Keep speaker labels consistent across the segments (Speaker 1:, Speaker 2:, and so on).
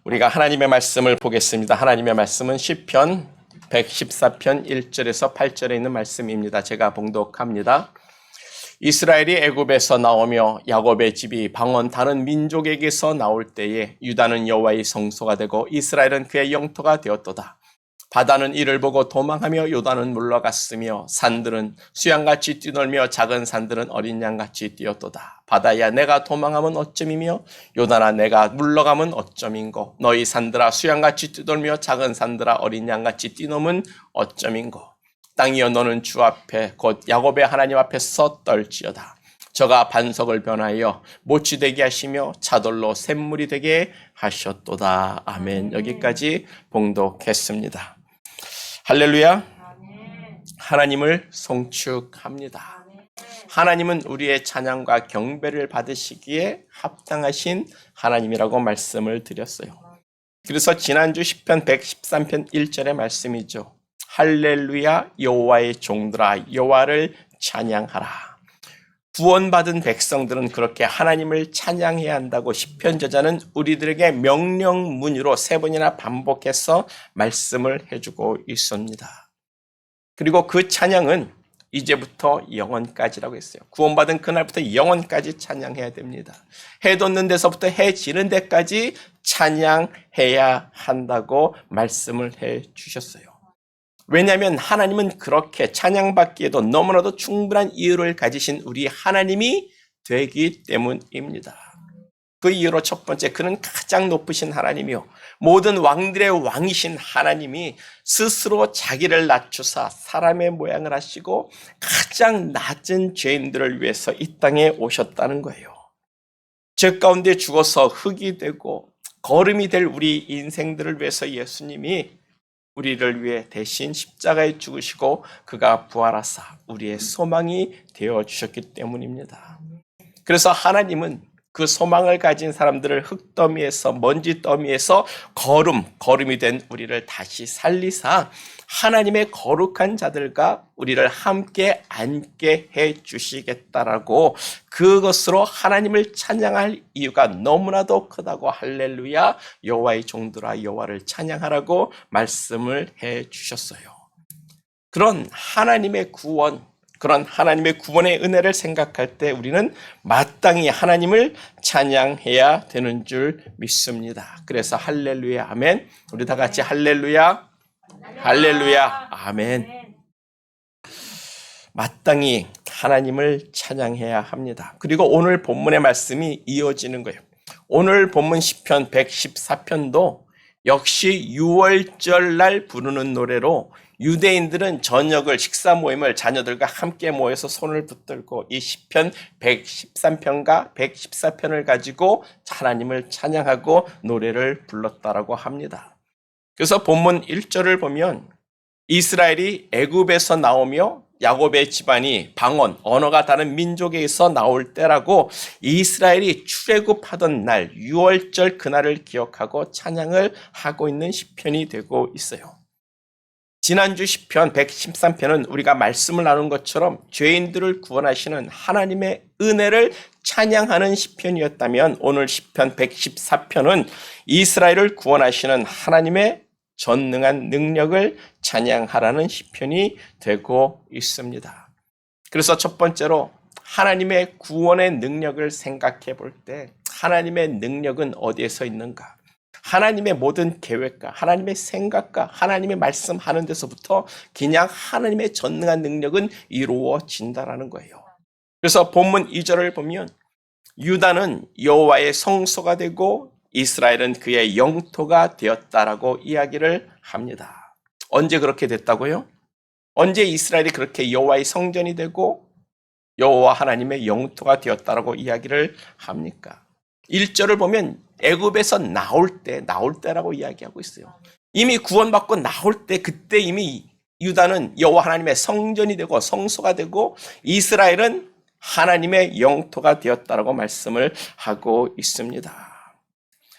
Speaker 1: 우리가 하나님의 말씀을 보겠습니다. 하나님의 말씀은 시편 114편 1절에서 8절에 있는 말씀입니다. 제가 봉독합니다. 이스라엘이 애굽에서 나오며 야곱의 집이 방언 다른 민족에게서 나올 때에 유다는 여호와의 성소가 되고 이스라엘은 그의 영토가 되었도다. 바다는 이를 보고 도망하며 요단은 물러갔으며 산들은 수양같이 뛰놀며 작은 산들은 어린 양같이 뛰었도다. 바다야 내가 도망하면 어쩌이며 요단아 내가 물러가면 어쩌민고. 너희 산들아 수양같이 뛰놀며 작은 산들아 어린 양같이 뛰노면 어쩌민고. 땅이여 너는 주 앞에 곧 야곱의 하나님 앞에서 떨지어다. 저가 반석을 변하여 모치 되게 하시며 차돌로 샘물이 되게 하셨도다. 아멘. 여기까지 봉독했습니다. 할렐루야. 하나님을 송축합니다. 하나님은 우리의 찬양과 경배를 받으시기에 합당하신 하나님이라고 말씀을 드렸어요. 그래서 지난주 시편 113편 1절의 말씀이죠. 할렐루야 여호와의 종들아 여호와를 찬양하라. 구원받은 백성들은 그렇게 하나님을 찬양해야 한다고 시편 저자는 우리들에게 명령문으로 3번이나 반복해서 말씀을 해주고 있습니다. 그리고 그 찬양은 이제부터 영원까지라고 했어요. 구원받은 그날부터 영원까지 찬양해야 됩니다. 해 돋는 데서부터 해 지는 데까지 찬양해야 한다고 말씀을 해 주셨어요. 왜냐하면 하나님은 그렇게 찬양받기에도 너무나도 충분한 이유를 가지신 우리 하나님이 되기 때문입니다. 그 이유로 첫 번째, 그는 가장 높으신 하나님이요 모든 왕들의 왕이신 하나님이 스스로 자기를 낮추사 사람의 모양을 하시고 가장 낮은 죄인들을 위해서 이 땅에 오셨다는 거예요. 죄 가운데 죽어서 흙이 되고 거름이 될 우리 인생들을 위해서 예수님이 우리를 위해 대신 십자가에 죽으시고 그가 부활하사 우리의 소망이 되어주셨기 때문입니다. 그래서 하나님은 그 소망을 가진 사람들을 흙더미에서 먼지더미에서 거름이 된 우리를 다시 살리사 하나님의 거룩한 자들과 우리를 함께 앉게 해주시겠다라고 그것으로 하나님을 찬양할 이유가 너무나도 크다고 할렐루야 여호와의 종들아 여호와를 찬양하라고 말씀을 해주셨어요. 그런 하나님의 구원, 그런 하나님의 구원의 은혜를 생각할 때 우리는 마땅히 하나님을 찬양해야 되는 줄 믿습니다. 그래서 할렐루야 아멘. 우리 다 같이 할렐루야 할렐루야 아멘. 마땅히 하나님을 찬양해야 합니다. 그리고 오늘 본문의 말씀이 이어지는 거예요. 오늘 본문 시편 114편도 역시 6월절 날 부르는 노래로 유대인들은 저녁을 식사 모임을 자녀들과 함께 모여서 손을 붙들고 이 시편 113편과 114편을 가지고 하나님을 찬양하고 노래를 불렀다라고 합니다. 그래서 본문 1절을 보면 이스라엘이 애굽에서 나오며 야곱의 집안이 방언, 언어가 다른 민족에서 나올 때라고 이스라엘이 출애굽하던 날 6월절 그날을 기억하고 찬양을 하고 있는 시편이 되고 있어요. 지난주 시편 113편은 우리가 말씀을 나눈 것처럼 죄인들을 구원하시는 하나님의 은혜를 찬양하는 시편이었다면 오늘 시편 114편은 이스라엘을 구원하시는 하나님의 전능한 능력을 찬양하라는 시편이 되고 있습니다. 그래서 첫 번째로 하나님의 구원의 능력을 생각해 볼 때 하나님의 능력은 어디에서 있는가? 하나님의 모든 계획과 하나님의 생각과 하나님의 말씀하는 데서부터 그냥 하나님의 전능한 능력은 이루어진다라는 거예요. 그래서 본문 2절을 보면 유다는 여호와의 성소가 되고 이스라엘은 그의 영토가 되었다라고 이야기를 합니다. 언제 그렇게 됐다고요? 언제 이스라엘이 그렇게 여호와의 성전이 되고 여호와 하나님의 영토가 되었다라고 이야기를 합니까? 1절을 보면 애굽에서 나올 때라고 이야기하고 있어요. 이미 구원받고 나올 때 그때 이미 유다는 여호와 하나님의 성전이 되고 성소가 되고 이스라엘은 하나님의 영토가 되었다라고 말씀을 하고 있습니다.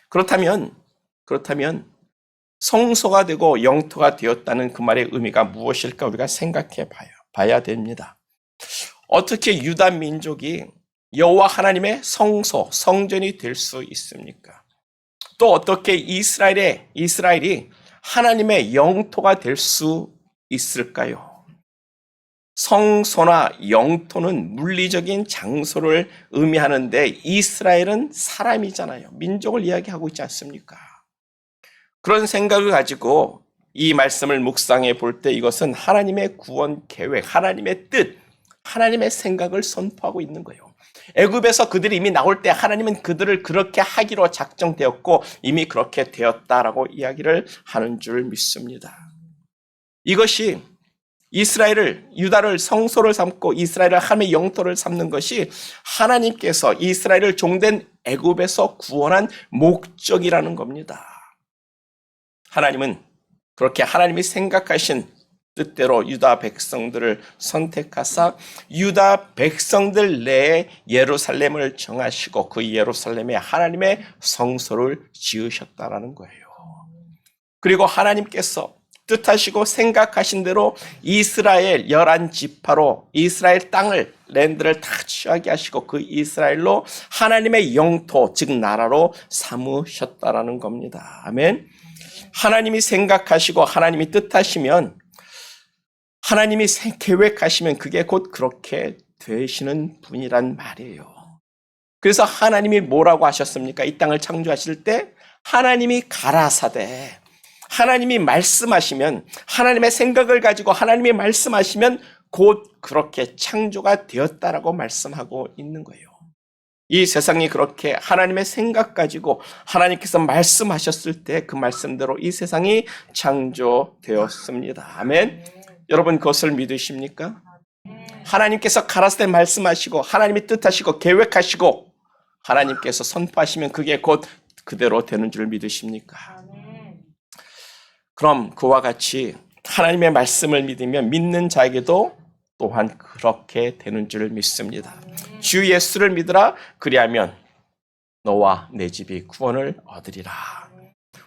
Speaker 1: 그렇다면 성소가 되고 영토가 되었다는 그 말의 의미가 무엇일까 우리가 생각해 봐야 됩니다. 어떻게 유다 민족이 여호와 하나님의 성소, 성전이 될 수 있습니까? 또 어떻게 이스라엘이 하나님의 영토가 될 수 있을까요? 성소나 영토는 물리적인 장소를 의미하는데 이스라엘은 사람이잖아요. 민족을 이야기하고 있지 않습니까? 그런 생각을 가지고 이 말씀을 묵상해 볼 때 이것은 하나님의 구원 계획, 하나님의 뜻, 하나님의 생각을 선포하고 있는 거예요. 애굽에서 그들이 이미 나올 때 하나님은 그들을 그렇게 하기로 작정되었고 이미 그렇게 되었다라고 이야기를 하는 줄 믿습니다. 이것이 유다를 성소를 삼고 이스라엘을 하나님의 영토를 삼는 것이 하나님께서 이스라엘을 종된 애굽에서 구원한 목적이라는 겁니다. 하나님은 그렇게 하나님이 생각하신 뜻대로 유다 백성들을 선택하사 유다 백성들 내에 예루살렘을 정하시고 그 예루살렘에 하나님의 성소를 지으셨다라는 거예요. 그리고 하나님께서 뜻하시고 생각하신 대로 이스라엘 11지파로 이스라엘 땅을 랜드를 다 취하게 하시고 그 이스라엘로 하나님의 영토 즉 나라로 삼으셨다라는 겁니다. 아멘. 하나님이 생각하시고 하나님이 뜻하시면 하나님이 계획하시면 그게 곧 그렇게 되시는 분이란 말이에요. 그래서 하나님이 뭐라고 하셨습니까? 이 땅을 창조하실 때 하나님이 가라사대 하나님이 말씀하시면 하나님의 생각을 가지고 하나님이 말씀하시면 곧 그렇게 창조가 되었다라고 말씀하고 있는 거예요. 이 세상이 그렇게 하나님의 생각 가지고 하나님께서 말씀하셨을 때 그 말씀대로 이 세상이 창조되었습니다. 아멘. 여러분 그것을 믿으십니까? 하나님께서 가라사대 말씀하시고 하나님이 뜻하시고 계획하시고 하나님께서 선포하시면 그게 곧 그대로 되는 줄 믿으십니까? 그럼 그와 같이 하나님의 말씀을 믿으면 믿는 자에게도 또한 그렇게 되는 줄 믿습니다. 주 예수를 믿으라 그리하면 너와 내 집이 구원을 얻으리라.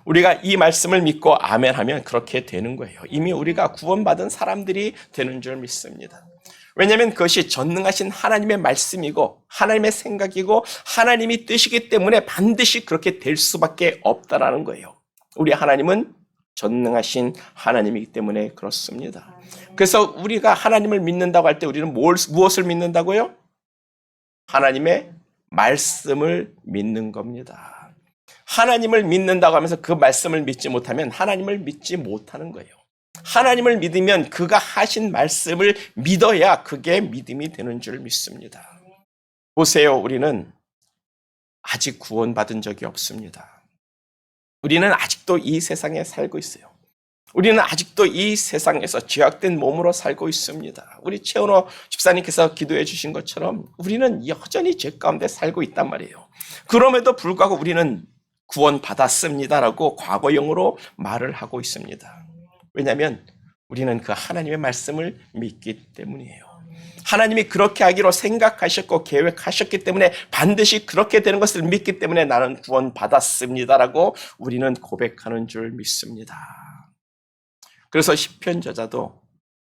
Speaker 1: 우리가 이 말씀을 믿고 아멘하면 그렇게 되는 거예요. 이미 우리가 구원받은 사람들이 되는 줄 믿습니다. 왜냐하면 그것이 전능하신 하나님의 말씀이고 하나님의 생각이고 하나님이 뜻이기 때문에 반드시 그렇게 될 수밖에 없다라는 거예요. 우리 하나님은 전능하신 하나님이기 때문에 그렇습니다. 그래서 우리가 하나님을 믿는다고 할 때 우리는 무엇을 믿는다고요? 하나님의 말씀을 믿는 겁니다. 하나님을 믿는다고 하면서 그 말씀을 믿지 못하면 하나님을 믿지 못하는 거예요. 하나님을 믿으면 그가 하신 말씀을 믿어야 그게 믿음이 되는 줄 믿습니다. 보세요, 우리는 아직 구원받은 적이 없습니다. 우리는 아직도 이 세상에 살고 있어요. 우리는 아직도 이 세상에서 죄악된 몸으로 살고 있습니다. 우리 최은호 집사님께서 기도해 주신 것처럼 우리는 여전히 죄 가운데 살고 있단 말이에요. 그럼에도 불구하고 우리는 구원받았습니다라고 과거형으로 말을 하고 있습니다. 왜냐하면 우리는 그 하나님의 말씀을 믿기 때문이에요. 하나님이 그렇게 하기로 생각하셨고 계획하셨기 때문에 반드시 그렇게 되는 것을 믿기 때문에 나는 구원받았습니다라고 우리는 고백하는 줄 믿습니다. 그래서 시편 저자도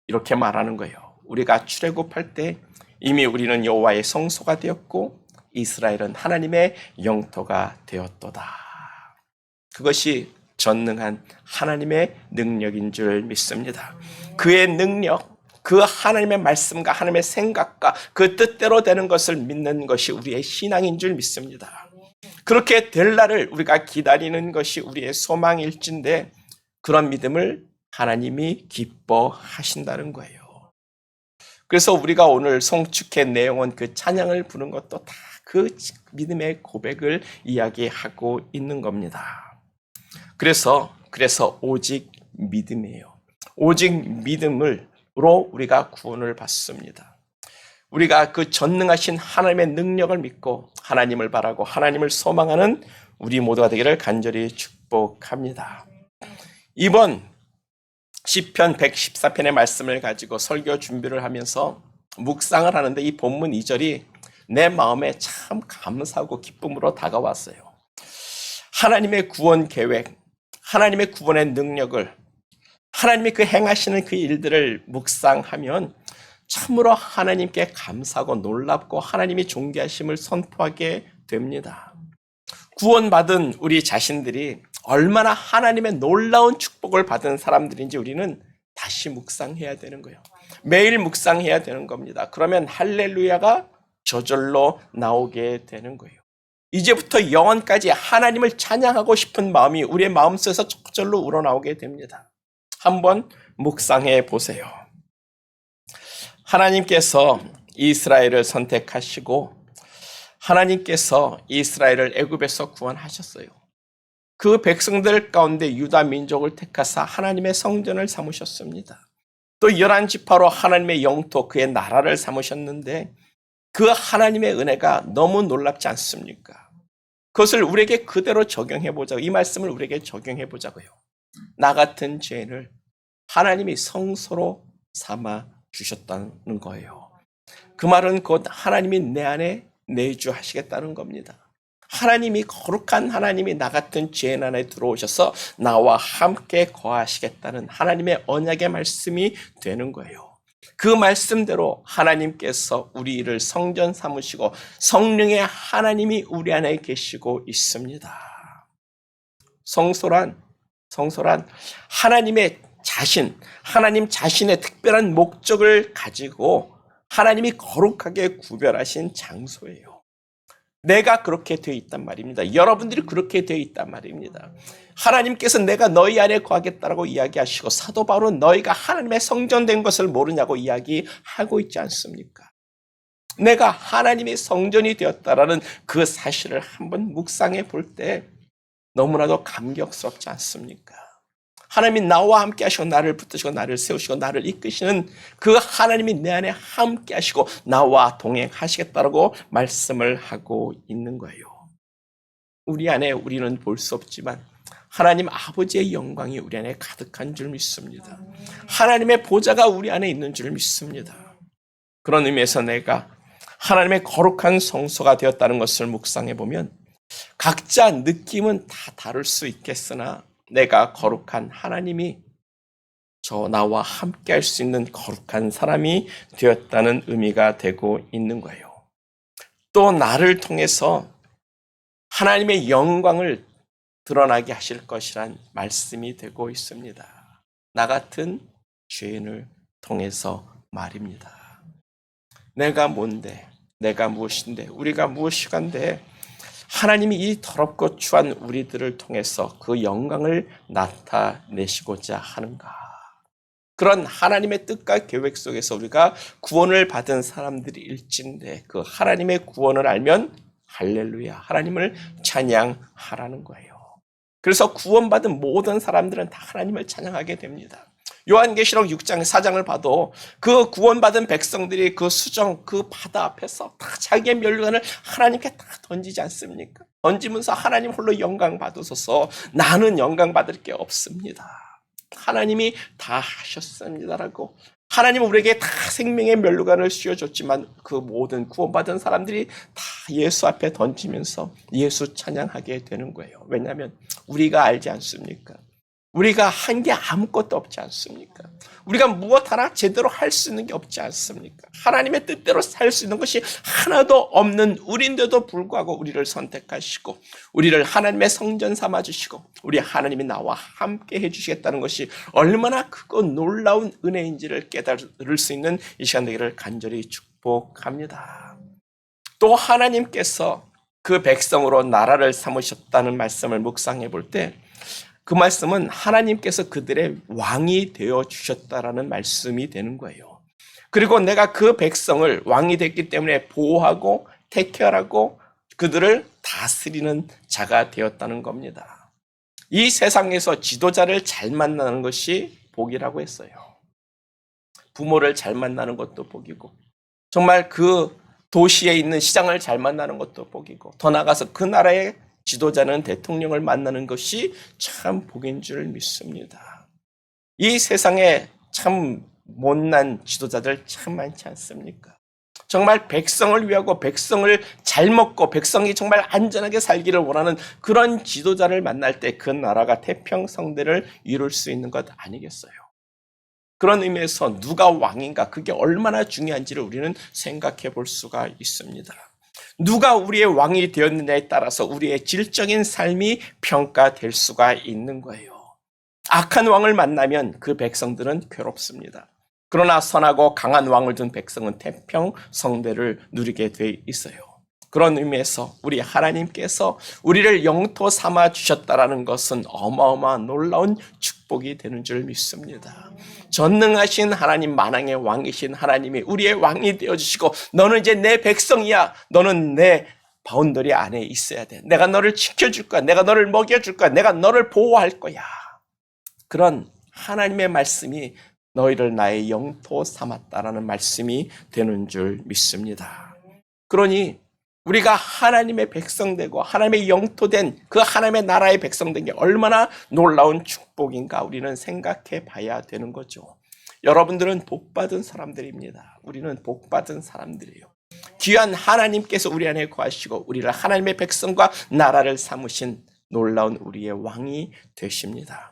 Speaker 1: 이렇게 말하는 거예요. 우리가 출애굽할 때 이미 우리는 여호와의 성소가 되었고 이스라엘은 하나님의 영토가 되었도다. 그것이 전능한 하나님의 능력인 줄 믿습니다. 그의 능력, 그 하나님의 말씀과 하나님의 생각과 그 뜻대로 되는 것을 믿는 것이 우리의 신앙인 줄 믿습니다. 그렇게 될 날을 우리가 기다리는 것이 우리의 소망일진데 그런 믿음을 하나님이 기뻐하신다는 거예요. 그래서 우리가 오늘 송축의 내용은 그 찬양을 부른 것도 다 그 믿음의 고백을 이야기하고 있는 겁니다. 그래서 오직 믿음이에요. 오직 믿음으로 우리가 구원을 받습니다. 우리가 그 전능하신 하나님의 능력을 믿고 하나님을 바라고 하나님을 소망하는 우리 모두가 되기를 간절히 축복합니다. 이번 시편 114편의 말씀을 가지고 설교 준비를 하면서 묵상을 하는데 이 본문 2절이 내 마음에 참 감사하고 기쁨으로 다가왔어요. 하나님의 구원 계획, 하나님의 구원의 능력을 하나님이 그 행하시는 그 일들을 묵상하면 참으로 하나님께 감사하고 놀랍고 하나님이 존귀하심을 선포하게 됩니다. 구원받은 우리 자신들이 얼마나 하나님의 놀라운 축복을 받은 사람들인지 우리는 다시 묵상해야 되는 거예요. 매일 묵상해야 되는 겁니다. 그러면 할렐루야가 저절로 나오게 되는 거예요. 이제부터 영원까지 하나님을 찬양하고 싶은 마음이 우리의 마음속에서 저절로 우러나오게 됩니다. 한번 묵상해 보세요. 하나님께서 이스라엘을 선택하시고 하나님께서 이스라엘을 애굽에서 구원하셨어요. 그 백성들 가운데 유다 민족을 택하사 하나님의 성전을 삼으셨습니다. 또 11지파로 하나님의 영토 그의 나라를 삼으셨는데 그 하나님의 은혜가 너무 놀랍지 않습니까? 그것을 우리에게 그대로 적용해보자고, 이 말씀을 우리에게 적용해보자고요. 나 같은 죄인을 하나님이 성소로 삼아 주셨다는 거예요. 그 말은 곧 하나님이 내 안에 내주하시겠다는 겁니다. 하나님이 거룩한 하나님이 나 같은 죄인 안에 들어오셔서 나와 함께 거하시겠다는 하나님의 언약의 말씀이 되는 거예요. 그 말씀대로 하나님께서 우리를 성전 삼으시고 성령의 하나님이 우리 안에 계시고 있습니다. 성소란 하나님의 자신, 하나님 자신의 특별한 목적을 가지고 하나님이 거룩하게 구별하신 장소예요. 내가 그렇게 되어 있단 말입니다. 여러분들이 그렇게 되어 있단 말입니다. 하나님께서 내가 너희 안에 거하겠다라고 이야기하시고 사도 바울은 너희가 하나님의 성전된 것을 모르냐고 이야기하고 있지 않습니까? 내가 하나님의 성전이 되었다라는 그 사실을 한번 묵상해 볼 때 너무나도 감격스럽지 않습니까? 하나님이 나와 함께 하시고 나를 붙드시고 나를 세우시고 나를 이끄시는 그 하나님이 내 안에 함께 하시고 나와 동행하시겠다라고 말씀을 하고 있는 거예요. 우리 안에 우리는 볼 수 없지만 하나님 아버지의 영광이 우리 안에 가득한 줄 믿습니다. 하나님의 보좌가 우리 안에 있는 줄 믿습니다. 그런 의미에서 내가 하나님의 거룩한 성소가 되었다는 것을 묵상해 보면 각자 느낌은 다 다를 수 있겠으나 내가 거룩한 하나님이 저 나와 함께 할 수 있는 거룩한 사람이 되었다는 의미가 되고 있는 거예요. 또 나를 통해서 하나님의 영광을 드러나게 하실 것이란 말씀이 되고 있습니다. 나 같은 죄인을 통해서 말입니다. 내가 뭔데, 내가 무엇인데, 우리가 무엇이간데 하나님이 이 더럽고 추한 우리들을 통해서 그 영광을 나타내시고자 하는가? 그런 하나님의 뜻과 계획 속에서 우리가 구원을 받은 사람들일진데 그 하나님의 구원을 알면 할렐루야, 하나님을 찬양하라는 거예요. 그래서 구원받은 모든 사람들은 다 하나님을 찬양하게 됩니다. 요한계시록 6장 4장을 봐도 그 구원받은 백성들이 그 수정, 그 바다 앞에서 다 자기의 면류관을 하나님께 다 던지지 않습니까? 던지면서 하나님 홀로 영광 받으소서, 나는 영광 받을 게 없습니다. 하나님이 다 하셨습니다라고 하나님은 우리에게 다 생명의 면류관을 씌워줬지만 그 모든 구원받은 사람들이 다 예수 앞에 던지면서 예수 찬양하게 되는 거예요. 왜냐하면 우리가 알지 않습니까? 우리가 한 게 아무것도 없지 않습니까? 우리가 무엇 하나 제대로 할 수 있는 게 없지 않습니까? 하나님의 뜻대로 살 수 있는 것이 하나도 없는 우리인데도 불구하고 우리를 선택하시고 우리를 하나님의 성전 삼아주시고 우리 하나님이 나와 함께 해주시겠다는 것이 얼마나 크고 놀라운 은혜인지를 깨달을 수 있는 이 시간 되기를 간절히 축복합니다. 또 하나님께서 그 백성으로 나라를 삼으셨다는 말씀을 묵상해 볼 때 그 말씀은 하나님께서 그들의 왕이 되어 주셨다라는 말씀이 되는 거예요. 그리고 내가 그 백성을 왕이 됐기 때문에 보호하고 택하라고 그들을 다스리는 자가 되었다는 겁니다. 이 세상에서 지도자를 잘 만나는 것이 복이라고 했어요. 부모를 잘 만나는 것도 복이고 정말 그 도시에 있는 시장을 잘 만나는 것도 복이고 더 나아가서 그 나라의 지도자는 대통령을 만나는 것이 참 복인 줄 믿습니다. 이 세상에 참 못난 지도자들 참 많지 않습니까? 정말 백성을 위하고 백성을 잘 먹고 백성이 정말 안전하게 살기를 원하는 그런 지도자를 만날 때 그 나라가 태평성대를 이룰 수 있는 것 아니겠어요? 그런 의미에서 누가 왕인가 그게 얼마나 중요한지를 우리는 생각해 볼 수가 있습니다. 누가 우리의 왕이 되었느냐에 따라서 우리의 질적인 삶이 평가될 수가 있는 거예요. 악한 왕을 만나면 그 백성들은 괴롭습니다. 그러나 선하고 강한 왕을 둔 백성은 태평 성대를 누리게 돼 있어요. 그런 의미에서 우리 하나님께서 우리를 영토 삼아 주셨다라는 것은 어마어마한 놀라운 축복이 되는 줄 믿습니다. 전능하신 하나님, 만왕의 왕이신 하나님이 우리의 왕이 되어주시고, 너는 이제 내 백성이야. 너는 내 바운더리 안에 있어야 돼. 내가 너를 지켜줄 거야. 내가 너를 먹여줄 거야. 내가 너를 보호할 거야. 그런 하나님의 말씀이 너희를 나의 영토 삼았다라는 말씀이 되는 줄 믿습니다. 그러니 우리가 하나님의 백성 되고 하나님의 영토된 그 하나님의 나라의 백성 된 게 얼마나 놀라운 축복인가 우리는 생각해 봐야 되는 거죠. 여러분들은 복받은 사람들입니다. 우리는 복받은 사람들이에요. 귀한 하나님께서 우리 안에 거하시고 우리를 하나님의 백성과 나라를 삼으신 놀라운 우리의 왕이 되십니다.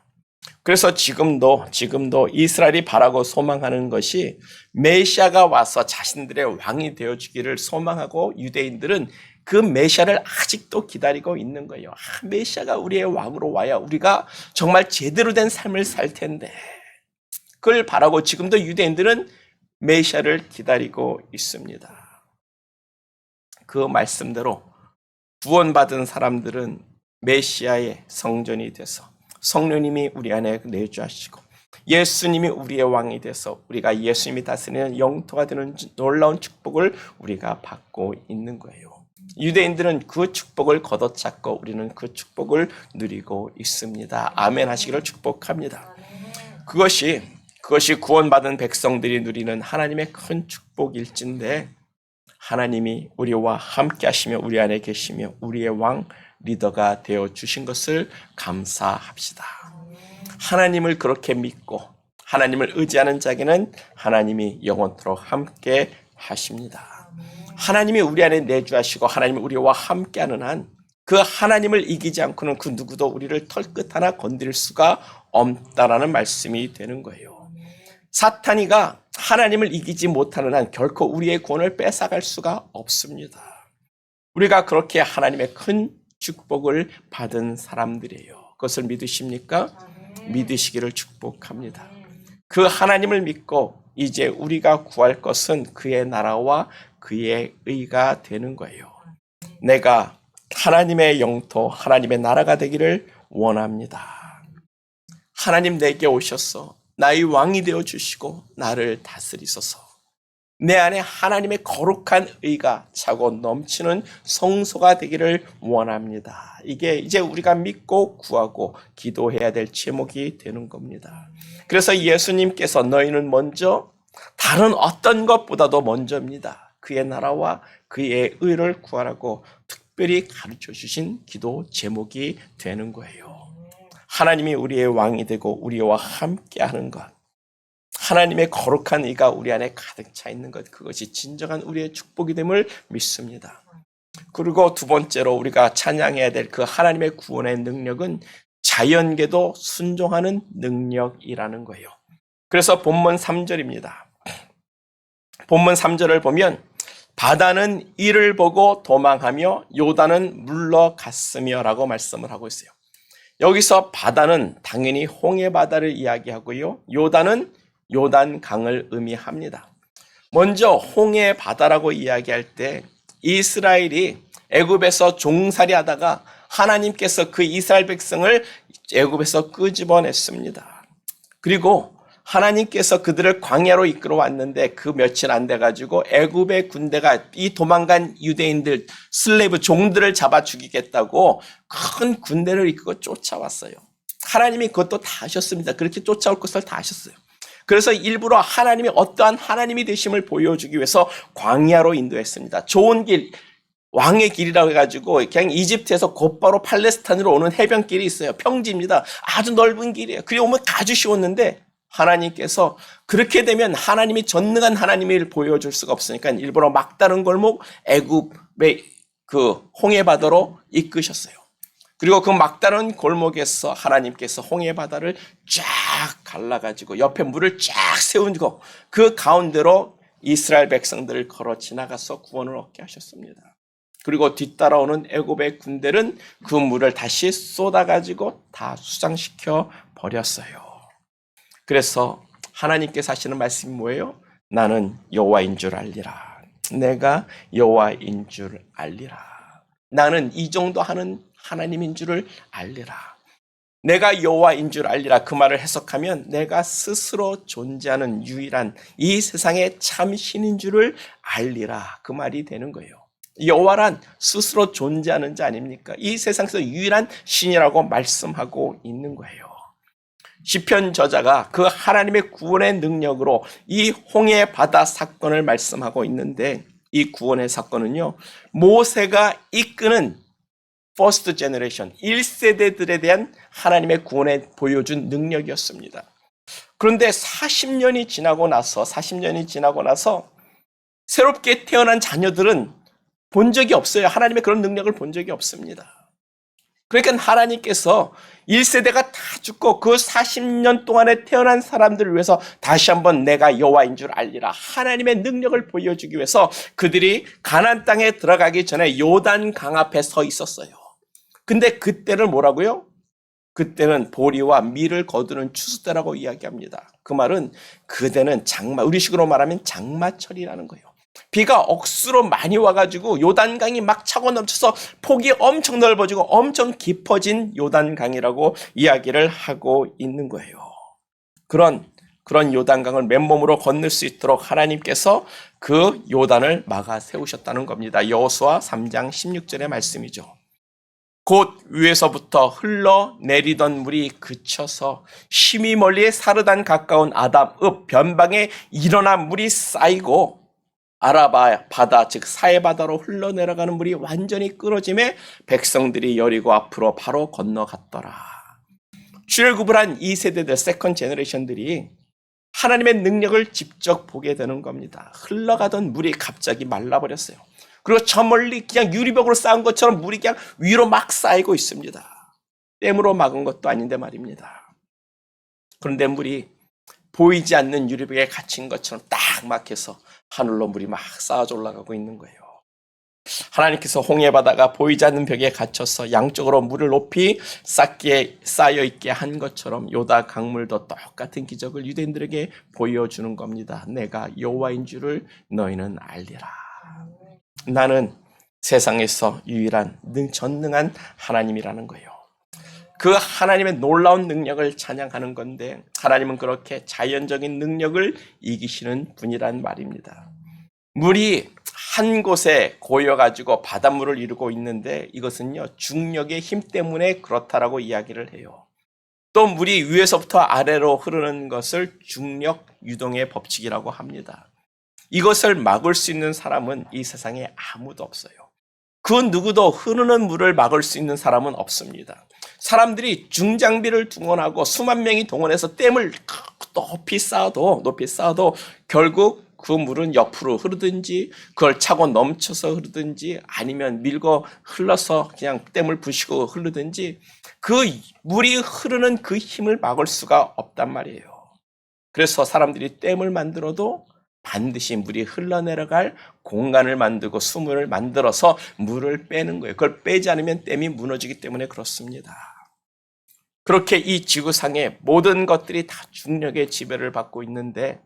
Speaker 1: 그래서 지금도 이스라엘이 바라고 소망하는 것이 메시아가 와서 자신들의 왕이 되어주기를 소망하고, 유대인들은 그 메시아를 아직도 기다리고 있는 거예요. 메시아가 우리의 왕으로 와야 우리가 정말 제대로 된 삶을 살 텐데, 그걸 바라고 지금도 유대인들은 메시아를 기다리고 있습니다. 그 말씀대로 구원받은 사람들은 메시아의 성전이 돼서 성령님이 우리 안에 내주하시고 예수님이 우리의 왕이 돼서 우리가 예수님이 다스리는 영토가 되는 놀라운 축복을 우리가 받고 있는 거예요. 유대인들은 그 축복을 걷어찼고 우리는 그 축복을 누리고 있습니다. 아멘 하시기를 축복합니다. 그것이 구원받은 백성들이 누리는 하나님의 큰 축복일진데, 하나님이 우리와 함께 하시며 우리 안에 계시며 우리의 왕 리더가 되어 주신 것을 감사합시다. 하나님을 그렇게 믿고 하나님을 의지하는 자에게는 하나님이 영원토록 함께 하십니다. 하나님이 우리 안에 내주하시고 하나님이 우리와 함께하는 한 그 하나님을 이기지 않고는 그 누구도 우리를 털끝 하나 건드릴 수가 없다라는 말씀이 되는 거예요. 사탄이가 하나님을 이기지 못하는 한 결코 우리의 구원을 뺏어갈 수가 없습니다. 우리가 그렇게 하나님의 큰 축복을 받은 사람들이에요. 그것을 믿으십니까? 믿으시기를 축복합니다. 그 하나님을 믿고 이제 우리가 구할 것은 그의 나라와 그의 의가 되는 거예요. 내가 하나님의 영토, 하나님의 나라가 되기를 원합니다. 하나님 내게 오셔서 나의 왕이 되어주시고 나를 다스리소서. 내 안에 하나님의 거룩한 의가 차고 넘치는 성소가 되기를 원합니다. 이게 이제 우리가 믿고 구하고 기도해야 될 제목이 되는 겁니다. 그래서 예수님께서 너희는 먼저 다른 어떤 것보다도 먼저입니다. 그의 나라와 그의 의를 구하라고 특별히 가르쳐 주신 기도 제목이 되는 거예요. 하나님이 우리의 왕이 되고 우리와 함께하는 것, 하나님의 거룩한 의가 우리 안에 가득 차 있는 것, 그것이 진정한 우리의 축복이 됨을 믿습니다. 그리고 두 번째로 우리가 찬양해야 될 그 하나님의 구원의 능력은 자연계도 순종하는 능력이라는 거예요. 그래서 본문 3절입니다. 본문 3절을 보면 바다는 이를 보고 도망하며 요단은 물러갔으며 라고 말씀을 하고 있어요. 여기서 바다는 당연히 홍해바다를 이야기하고요. 요단은 요단강을 의미합니다. 먼저 홍해바다라고 이야기할 때 이스라엘이 애굽에서 종살이 하다가 하나님께서 그 이스라엘 백성을 애굽에서 끄집어냈습니다. 그리고 하나님께서 그들을 광야로 이끌어 왔는데 그 며칠 안 돼가지고 애굽의 군대가 이 도망간 유대인들 슬레이브 종들을 잡아 죽이겠다고 큰 군대를 이끌고 쫓아왔어요. 하나님이 그것도 다 하셨습니다. 그렇게 쫓아올 것을 다 하셨어요. 그래서 일부러 하나님이 어떠한 하나님이 되심을 보여주기 위해서 광야로 인도했습니다. 좋은 길, 왕의 길이라고 해가지고 그냥 이집트에서 곧바로 팔레스타인으로 오는 해변길이 있어요. 평지입니다. 아주 넓은 길이에요. 그리고 오면 아주 쉬웠는데 하나님께서 그렇게 되면 하나님이 전능한 하나님을 보여줄 수가 없으니까 일부러 막다른 골목 애굽의 그 홍해바다로 이끄셨어요. 그리고 그 막다른 골목에서 하나님께서 홍해바다를 쫙 갈라가지고 옆에 물을 쫙 세우고 그 가운데로 이스라엘 백성들을 걸어 지나가서 구원을 얻게 하셨습니다. 그리고 뒤따라오는 애굽의 군대는 그 물을 다시 쏟아가지고 다 수장시켜 버렸어요. 그래서 하나님께서 하시는 말씀이 뭐예요? 나는 여호와인 줄 알리라. 내가 여호와인 줄 알리라. 나는 이 정도 하는 하나님인 줄을 알리라. 내가 여호와인 줄 알리라. 그 말을 해석하면 내가 스스로 존재하는 유일한 이 세상의 참 신인 줄을 알리라. 그 말이 되는 거예요. 여호와란 스스로 존재하는 자 아닙니까? 이 세상에서 유일한 신이라고 말씀하고 있는 거예요. 시편 저자가 그 하나님의 구원의 능력으로 이 홍해 바다 사건을 말씀하고 있는데, 이 구원의 사건은요, 모세가 이끄는 퍼스트 제너레이션 1세대들에 대한 하나님의 구원에 보여준 능력이었습니다. 그런데 40년이 지나고 나서 새롭게 태어난 자녀들은 본 적이 없어요. 하나님의 그런 능력을 본 적이 없습니다. 그러니까 하나님께서 1세대가 다 죽고 그 40년 동안에 태어난 사람들을 위해서 다시 한번 내가 여호와인 줄 알리라. 하나님의 능력을 보여주기 위해서 그들이 가나안 땅에 들어가기 전에 요단 강 앞에 서 있었어요. 근데 그때를 뭐라고요? 그때는 보리와 밀을 거두는 추수 때라고 이야기합니다. 그 말은 그때는 장마, 우리식으로 말하면 장마철이라는 거예요. 비가 억수로 많이 와가지고 요단강이 막 차고 넘쳐서 폭이 엄청 넓어지고 엄청 깊어진 요단강이라고 이야기를 하고 있는 거예요. 그런 요단강을 맨몸으로 건널 수 있도록 하나님께서 그 요단을 막아 세우셨다는 겁니다. 여호수아 3장 16절의 말씀이죠. 곧 위에서부터 흘러내리던 물이 그쳐서 심히 멀리 사르단 가까운 아담 읍 변방에 일어난 물이 쌓이고 아라바 바다 즉 사해 바다로 흘러내려가는 물이 완전히 끊어짐에 백성들이 여리고 앞으로 바로 건너갔더라. 출애굽을 한 2세대들 세컨 제너레이션들이 하나님의 능력을 직접 보게 되는 겁니다. 흘러가던 물이 갑자기 말라버렸어요. 그리고 저 멀리 그냥 유리벽으로 쌓은 것처럼 물이 그냥 위로 막 쌓이고 있습니다. 댐으로 막은 것도 아닌데 말입니다. 그런데 물이 보이지 않는 유리벽에 갇힌 것처럼 딱 막혀서 하늘로 물이 막 쌓아져 올라가고 있는 거예요. 하나님께서 홍해 바다가 보이지 않는 벽에 갇혀서 양쪽으로 물을 높이 쌓여 있게 한 것처럼 요다 강물도 똑같은 기적을 유대인들에게 보여주는 겁니다. 내가 여호와인 줄을 너희는 알리라. 나는 세상에서 유일한 전능한 하나님이라는 거예요. 그 하나님의 놀라운 능력을 찬양하는 건데, 하나님은 그렇게 자연적인 능력을 이기시는 분이란 말입니다. 물이 한 곳에 고여가지고 바닷물을 이루고 있는데, 이것은요 중력의 힘 때문에 그렇다라고 이야기를 해요. 또 물이 위에서부터 아래로 흐르는 것을 중력 유동의 법칙이라고 합니다. 이것을 막을 수 있는 사람은 이 세상에 아무도 없어요. 그 누구도 흐르는 물을 막을 수 있는 사람은 없습니다. 사람들이 중장비를 동원하고 수만 명이 동원해서 댐을 높이 쌓아도 결국 그 물은 옆으로 흐르든지 그걸 차고 넘쳐서 흐르든지 아니면 밀고 흘러서 그냥 댐을 부시고 흐르든지 그 물이 흐르는 그 힘을 막을 수가 없단 말이에요. 그래서 사람들이 댐을 만들어도 반드시 물이 흘러내려갈 공간을 만들고 수문을 만들어서 물을 빼는 거예요. 그걸 빼지 않으면 댐이 무너지기 때문에 그렇습니다. 그렇게 이 지구상의 모든 것들이 다 중력의 지배를 받고 있는데,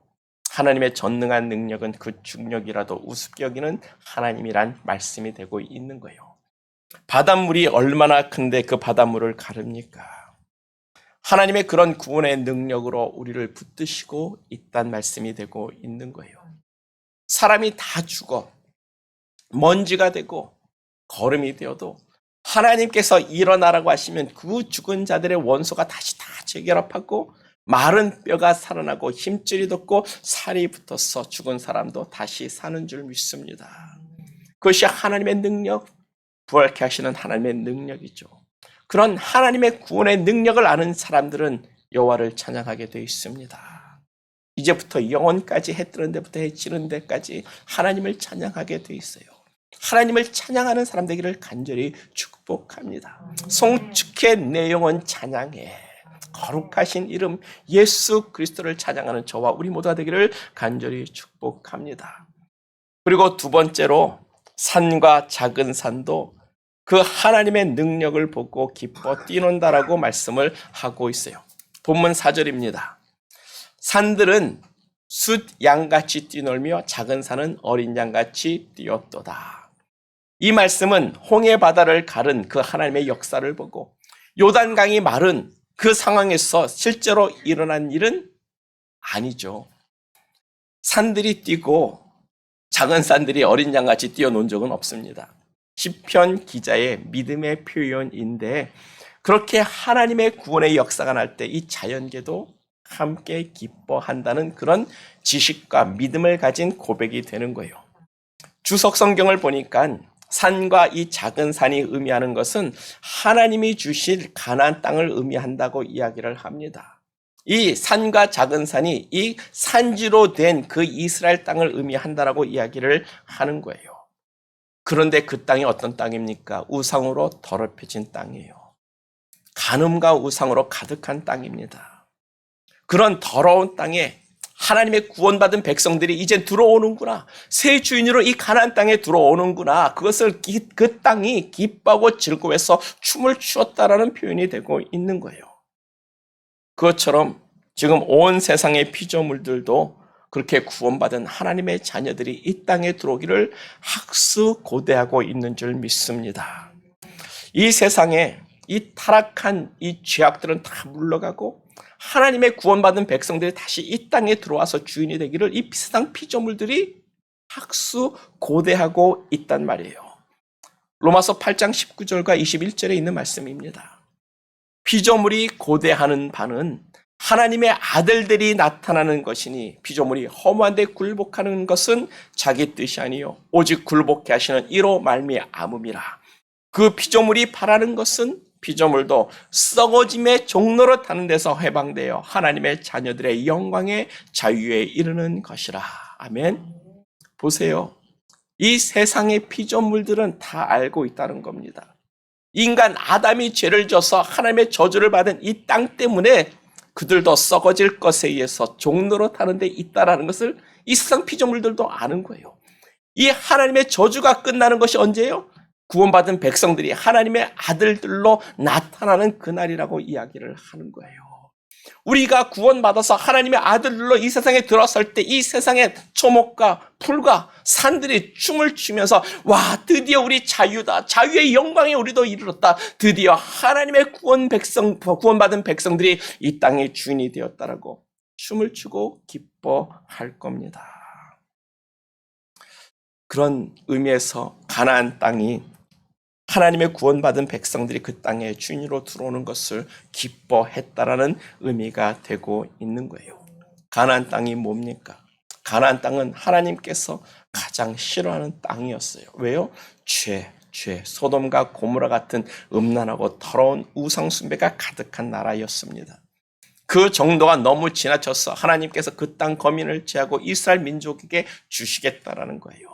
Speaker 1: 하나님의 전능한 능력은 그 중력이라도 우습게 여기는 하나님이란 말씀이 되고 있는 거예요. 바닷물이 얼마나 큰데 그 바닷물을 가릅니까? 하나님의 그런 구원의 능력으로 우리를 붙드시고 있단 말씀이 되고 있는 거예요. 사람이 다 죽어 먼지가 되고 거름이 되어도 하나님께서 일어나라고 하시면 그 죽은 자들의 원소가 다시 다 재결합하고 마른 뼈가 살아나고 힘줄이 돋고 살이 붙어서 죽은 사람도 다시 사는 줄 믿습니다. 그것이 하나님의 능력, 부활케 하시는 하나님의 능력이죠. 그런 하나님의 구원의 능력을 아는 사람들은 여호와를 찬양하게 되어 있습니다. 이제부터 영원까지 해 뜨는 데부터 해 지는 데까지 하나님을 찬양하게 되어 있어요. 하나님을 찬양하는 사람 되기를 간절히 축복합니다. 송축해 내 영혼 찬양해. 거룩하신 이름 예수 그리스도를 찬양하는 저와 우리 모두가 되기를 간절히 축복합니다. 그리고 두 번째로 산과 작은 산도 그 하나님의 능력을 보고 기뻐 뛰논다라고 말씀을 하고 있어요. 본문 4절입니다. 산들은 숫 양같이 뛰놀며 작은 산은 어린 양같이 뛰었도다. 이 말씀은 홍해 바다를 가른 그 하나님의 역사를 보고 요단강이 마른 그 상황에서 실제로 일어난 일은 아니죠. 산들이 뛰고 작은 산들이 어린 양같이 뛰어논 적은 없습니다. 시편 기자의 믿음의 표현인데 그렇게 하나님의 구원의 역사가 날 때 이 자연계도 함께 기뻐한다는 그런 지식과 믿음을 가진 고백이 되는 거예요. 주석 성경을 보니까 산과 이 작은 산이 의미하는 것은 하나님이 주실 가나안 땅을 의미한다고 이야기를 합니다. 이 산과 작은 산이 이 산지로 된 그 이스라엘 땅을 의미한다라고 이야기를 하는 거예요. 그런데 그 땅이 어떤 땅입니까? 우상으로 더럽혀진 땅이에요. 간음과 우상으로 가득한 땅입니다. 그런 더러운 땅에 하나님의 구원받은 백성들이 이제 들어오는구나. 새 주인으로 이 가나안 땅에 들어오는구나. 그것을 그 땅이 기뻐하고 즐거워해서 춤을 추었다라는 표현이 되고 있는 거예요. 그것처럼 지금 온 세상의 피조물들도 그렇게 구원받은 하나님의 자녀들이 이 땅에 들어오기를 학수고대하고 있는 줄 믿습니다. 이 세상에 이 타락한 이 죄악들은 다 물러가고 하나님의 구원받은 백성들이 다시 이 땅에 들어와서 주인이 되기를 이 세상 피조물들이 학수고대하고 있단 말이에요. 로마서 8장 19절과 21절에 있는 말씀입니다. 피조물이 고대하는 바는 하나님의 아들들이 나타나는 것이니 피조물이 허무한 데 굴복하는 것은 자기 뜻이 아니요 오직 굴복해 하시는 이로 말미암음이라. 그 피조물이 바라는 것은 피조물도 썩어짐의 종로로 타는 데서 해방되어 하나님의 자녀들의 영광의 자유에 이르는 것이라. 아멘. 보세요. 이 세상의 피조물들은 다 알고 있다는 겁니다. 인간 아담이 죄를 져서 하나님의 저주를 받은 이 땅 때문에 그들도 썩어질 것에 의해서 종로로 타는 데 있다는 것을 이 세상 피조물들도 아는 거예요. 이 하나님의 저주가 끝나는 것이 언제예요? 구원받은 백성들이 하나님의 아들들로 나타나는 그날이라고 이야기를 하는 거예요. 우리가 구원받아서 하나님의 아들들로 이 세상에 들어설 때 이 세상의 초목과 풀과 산들이 춤을 추면서 와, 드디어 우리 자유다. 자유의 영광에 우리도 이르렀다. 드디어 하나님의 구원받은 백성들이 이 땅의 주인이 되었다라고 춤을 추고 기뻐할 겁니다. 그런 의미에서 가나안 땅이 하나님의 구원받은 백성들이 그 땅에 주인으로 들어오는 것을 기뻐했다라는 의미가 되고 있는 거예요. 가나안 땅이 뭡니까? 가나안 땅은 하나님께서 가장 싫어하는 땅이었어요. 왜요? 죄, 소돔과 고모라 같은 음란하고 더러운 우상 숭배가 가득한 나라였습니다. 그 정도가 너무 지나쳐서 하나님께서 그 땅 거민을 제하고 이스라엘 민족에게 주시겠다라는 거예요.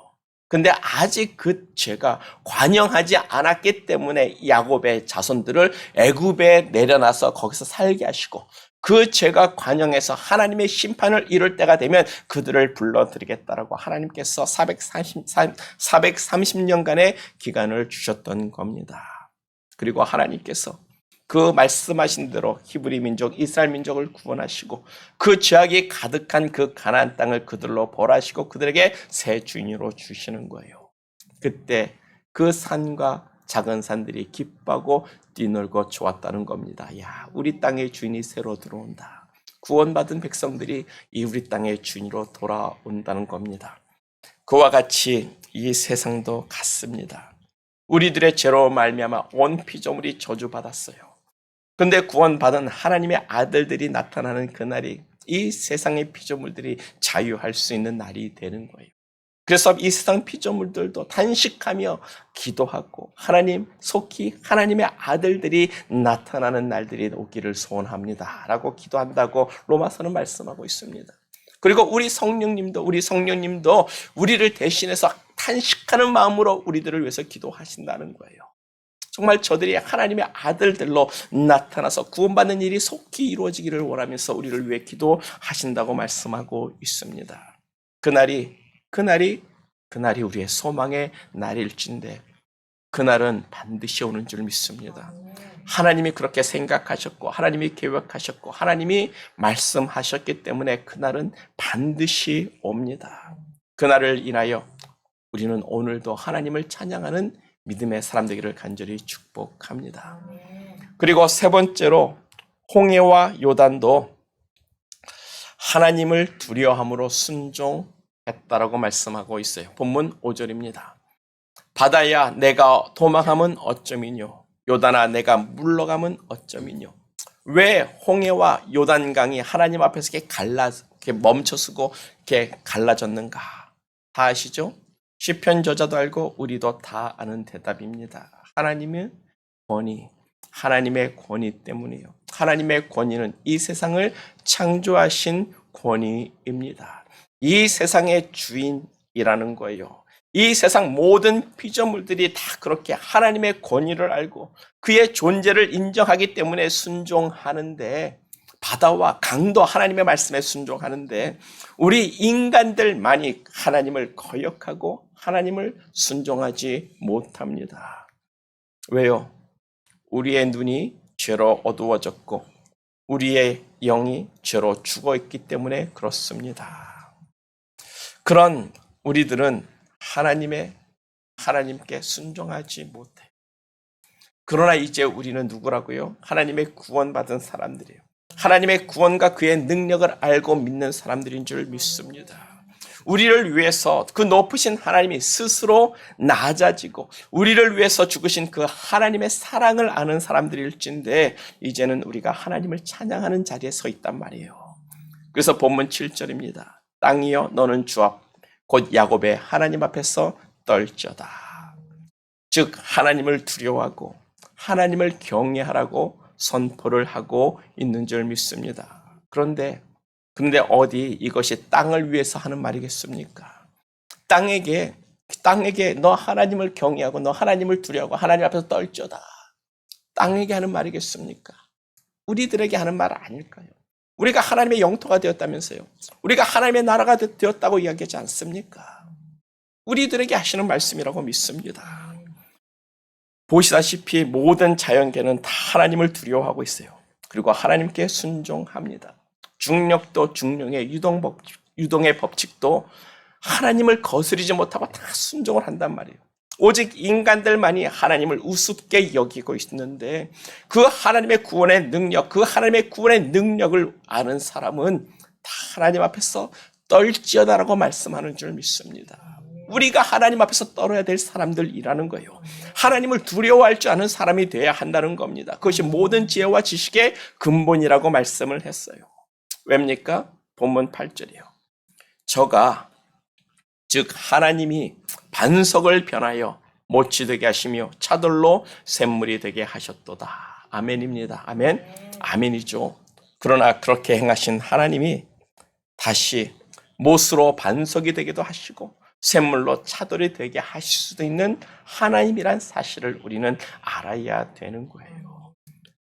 Speaker 1: 근데 아직 그 죄가 관영하지 않았기 때문에 야곱의 자손들을 애굽에 내려놔서 거기서 살게 하시고 그 죄가 관영해서 하나님의 심판을 이룰 때가 되면 그들을 불러드리겠다라고 하나님께서 430년간의 기간을 주셨던 겁니다. 그리고 하나님께서 그 말씀하신 대로 히브리 민족, 이스라엘 민족을 구원하시고 그 죄악이 가득한 그 가나안 땅을 그들로 벌하시고 그들에게 새 주인으로 주시는 거예요. 그때 그 산과 작은 산들이 기뻐하고 뛰놀고 좋았다는 겁니다. 야, 우리 땅의 주인이 새로 들어온다. 구원받은 백성들이 이 우리 땅의 주인으로 돌아온다는 겁니다. 그와 같이 이 세상도 같습니다. 우리들의 죄로 말미암아 온 피조물이 저주받았어요. 근데 구원받은 하나님의 아들들이 나타나는 그날이 이 세상의 피조물들이 자유할 수 있는 날이 되는 거예요. 그래서 이 세상 피조물들도 단식하며 기도하고 하나님 속히 하나님의 아들들이 나타나는 날들이 오기를 소원합니다 라고 기도한다고 로마서는 말씀하고 있습니다. 그리고 우리 성령님도 우리를 대신해서 탄식하는 마음으로 우리들을 위해서 기도하신다는 거예요. 정말 저들이 하나님의 아들들로 나타나서 구원받는 일이 속히 이루어지기를 원하면서 우리를 위해 기도하신다고 말씀하고 있습니다. 그날이 그날이 우리의 소망의 날일진데 그날은 반드시 오는 줄 믿습니다. 하나님이 그렇게 생각하셨고 하나님이 계획하셨고 하나님이 말씀하셨기 때문에 그날은 반드시 옵니다. 그날을 인하여 우리는 오늘도 하나님을 찬양하는 믿음의 사람 되기를 간절히 축복합니다. 그리고 세 번째로 홍해와 요단도 하나님을 두려워함으로 순종했다라고 말씀하고 있어요. 본문 5절입니다. 바다야 내가 도망하면 어쩌미뇨 요단아 내가 물러가면 어쩌미뇨. 왜 홍해와 요단강이 하나님 앞에서 이렇게 멈춰서고 이렇게 갈라졌는가? 다 아시죠? 시편 저자도 알고 우리도 다 아는 대답입니다. 하나님의 권위, 하나님의 권위 때문이에요. 하나님의 권위는 이 세상을 창조하신 권위입니다. 이 세상의 주인이라는 거예요. 이 세상 모든 피조물들이 다 그렇게 하나님의 권위를 알고 그의 존재를 인정하기 때문에 순종하는데, 바다와 강도 하나님의 말씀에 순종하는데 우리 인간들만이 하나님을 거역하고 하나님을 순종하지 못합니다. 왜요? 우리의 눈이 죄로 어두워졌고 우리의 영이 죄로 죽어있기 때문에 그렇습니다. 그런 우리들은 하나님께 순종하지 못해. 그러나 이제 우리는 누구라고요? 하나님의 구원받은 사람들이에요. 하나님의 구원과 그의 능력을 알고 믿는 사람들인 줄 믿습니다. 우리를 위해서 그 높으신 하나님이 스스로 낮아지고 우리를 위해서 죽으신 그 하나님의 사랑을 아는 사람들일진데 이제는 우리가 하나님을 찬양하는 자리에 서 있단 말이에요. 그래서 본문 7절입니다. 땅이여 너는 주 앞 곧 야곱의 하나님 앞에서 떨져다. 즉 하나님을 두려워하고 하나님을 경외하라고 선포를 하고 있는 줄 믿습니다. 그런데 어디 이것이 땅을 위해서 하는 말이겠습니까? 땅에게 너 하나님을 경외하고 너 하나님을 두려워하고 하나님 앞에서 떨져다. 땅에게 하는 말이겠습니까? 우리들에게 하는 말 아닐까요? 우리가 하나님의 영토가 되었다면서요. 우리가 하나님의 나라가 되었다고 이야기하지 않습니까? 우리들에게 하시는 말씀이라고 믿습니다. 보시다시피 모든 자연계는 다 하나님을 두려워하고 있어요. 그리고 하나님께 순종합니다. 중력도 중력의 유동의 법칙도 하나님을 거스르지 못하고 다 순종을 한단 말이에요. 오직 인간들만이 하나님을 우습게 여기고 있는데 그 하나님의 구원의 능력을 아는 사람은 다 하나님 앞에서 떨지어다라고 말씀하는 줄 믿습니다. 우리가 하나님 앞에서 떨어야 될 사람들이라는 거예요. 하나님을 두려워할 줄 아는 사람이 돼야 한다는 겁니다. 그것이 모든 지혜와 지식의 근본이라고 말씀을 했어요. 왜입니까? 본문 8절이요. 저가 즉 하나님이 반석을 변하여 못이 되게 하시며 차돌로 샘물이 되게 하셨도다. 아멘입니다. 아멘. 아멘이죠. 그러나 그렇게 행하신 하나님이 다시 못으로 반석이 되기도 하시고 샘물로 차돌이 되게 하실 수도 있는 하나님이란 사실을 우리는 알아야 되는 거예요.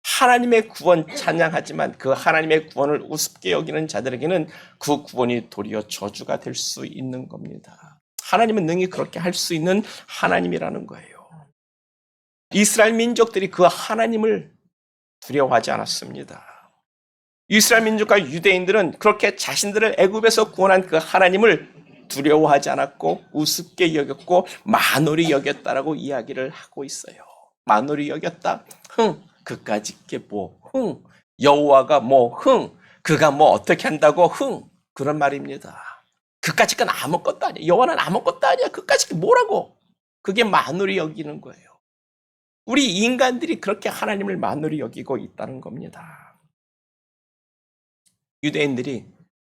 Speaker 1: 하나님의 구원 찬양하지만 그 하나님의 구원을 우습게 여기는 자들에게는 그 구원이 도리어 저주가 될 수 있는 겁니다. 하나님은 능히 그렇게 할 수 있는 하나님이라는 거예요. 이스라엘 민족들이 그 하나님을 두려워하지 않았습니다. 이스라엘 민족과 유대인들은 그렇게 자신들을 애굽에서 구원한 그 하나님을 두려워하지 않았고 우습게 여겼고 만홀히 여겼다라고 이야기를 하고 있어요. 만홀히 여겼다. 그까짓 게 뭐 여호와가 그가 어떻게 한다고 그런 말입니다. 그까짓 건 아무것도 아니야. 여호와는 아무것도 아니야. 그까짓 게 뭐라고? 그게 만홀히 여기는 거예요. 우리 인간들이 그렇게 하나님을 만홀히 여기고 있다는 겁니다. 유대인들이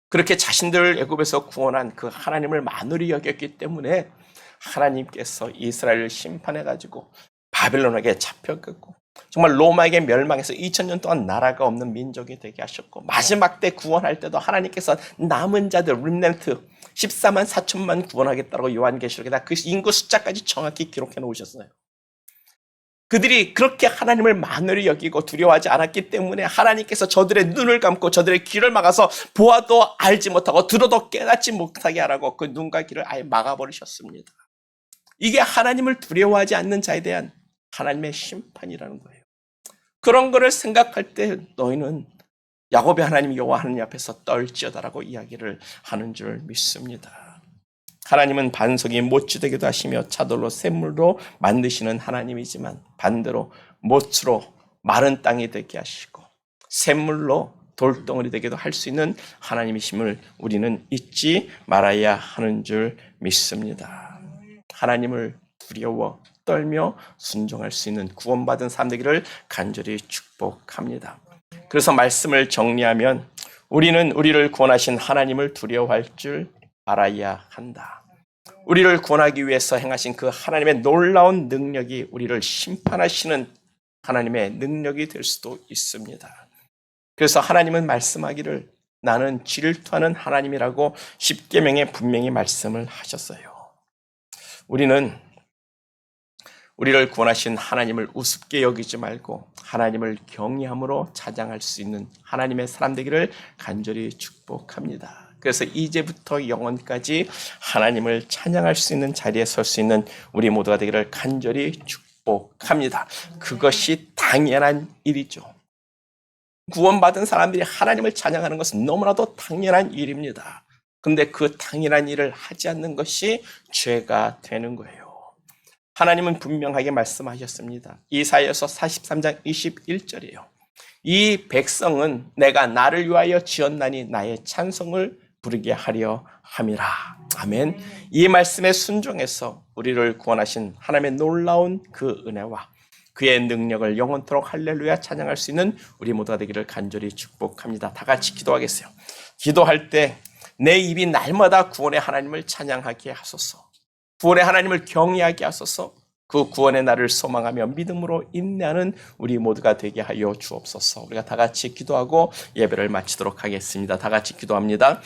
Speaker 1: 그렇게 자신들을 애굽에서 구원한 그 하나님을 만홀히 여겼기 때문에 하나님께서 이스라엘을 심판해가지고 바벨론에게 잡혀갔고 정말 로마에게 멸망해서 2000년 동안 나라가 없는 민족이 되게 하셨고 마지막 때 구원할 때도 하나님께서 남은 자들 림넨트 14만 4천만 구원하겠다고 요한계시록에다 그 인구 숫자까지 정확히 기록해 놓으셨어요. 그들이 그렇게 하나님을 만으로 여기고 두려워하지 않았기 때문에 하나님께서 저들의 눈을 감고 저들의 귀를 막아서 보아도 알지 못하고 들어도 깨닫지 못하게 하라고 그 눈과 귀를 아예 막아버리셨습니다. 이게 하나님을 두려워하지 않는 자에 대한 하나님의 심판이라는 거예요. 그런 거를 생각할 때 너희는 야곱의 하나님 여호와 하나님 앞에서 떨지어다라고 이야기를 하는 줄 믿습니다. 하나님은 반석이 못이 되기도 하시며 차돌로 샘물로 만드시는 하나님이지만 반대로 못으로 마른 땅이 되게 하시고 샘물로 돌덩어리 되기도 할 수 있는 하나님이심을 우리는 잊지 말아야 하는 줄 믿습니다. 하나님을 두려워 떨며 순종할 수 있는 구원받은 삶 되기를 간절히 축복합니다. 그래서 말씀을 정리하면 우리는 우리를 구원하신 하나님을 두려워할 줄 알아야 한다. 우리를 구원하기 위해서 행하신 그 하나님의 놀라운 능력이 우리를 심판하시는 하나님의 능력이 될 수도 있습니다. 그래서 하나님은 말씀하기를 나는 질투하는 하나님이라고 십계명에 분명히 말씀을 하셨어요. 우리는 우리를 구원하신 하나님을 우습게 여기지 말고 하나님을 경외함으로 찬양할 수 있는 하나님의 사람 되기를 간절히 축복합니다. 그래서 이제부터 영원까지 하나님을 찬양할 수 있는 자리에 설 수 있는 우리 모두가 되기를 간절히 축복합니다. 그것이 당연한 일이죠. 구원받은 사람들이 하나님을 찬양하는 것은 너무나도 당연한 일입니다. 그런데 그 당연한 일을 하지 않는 것이 죄가 되는 거예요. 하나님은 분명하게 말씀하셨습니다. 이사야서 43장 21절이에요. 이 백성은 내가 나를 위하여 지었나니 나의 찬송을 부르게 하려 함이라. 아멘. 이 말씀에 순종해서 우리를 구원하신 하나님의 놀라운 그 은혜와 그의 능력을 영원토록 할렐루야 찬양할 수 있는 우리 모두가 되기를 간절히 축복합니다. 다 같이 기도하겠어요. 기도할 때 내 입이 날마다 구원의 하나님을 찬양하게 하소서. 구원의 하나님을 경외하게 하소서. 그 구원의 날을 소망하며 믿음으로 인내하는 우리 모두가 되게 하여 주옵소서. 우리가 다 같이 기도하고 예배를 마치도록 하겠습니다. 다 같이 기도합니다.